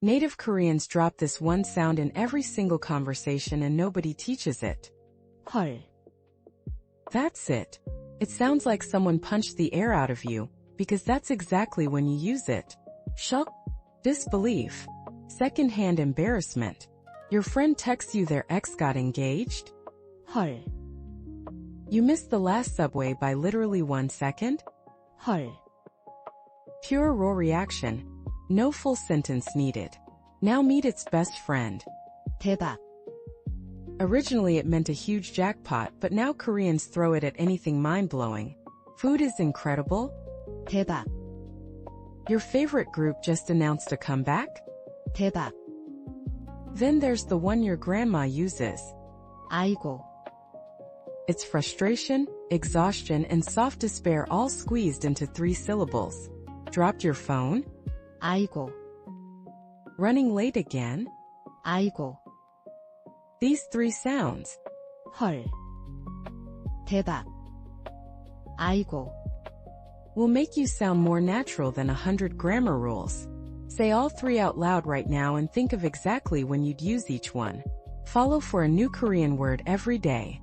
Native Koreans drop this one sound in every single conversation and nobody teaches it. 헐, That's it. It sounds like someone punched the air out of you, because that's exactly when you use it. Shock, disbelief, second-hand embarrassment. Your friend texts you their ex got engaged? 헐, You missed the last subway by literally 1 second? 헐, Pure raw reaction. No full sentence needed. Now meet its best friend. daebak, Originally it meant a huge jackpot, but now Koreans throw it at anything mind-blowing. Food is incredible? daebak, Your favorite group just announced a comeback? daebak, Then there's the one your grandma uses. aigo, It's frustration, exhaustion, and soft despair all squeezed into 3 syllables. Dropped your phone? aigo, Running late again? aigo, These 3 sounds. 헐, daebak, aigo. Will make you sound more natural than 100 grammar rules. Say all 3 out loud right now and think of exactly when you'd use each one. Follow for a new Korean word every day.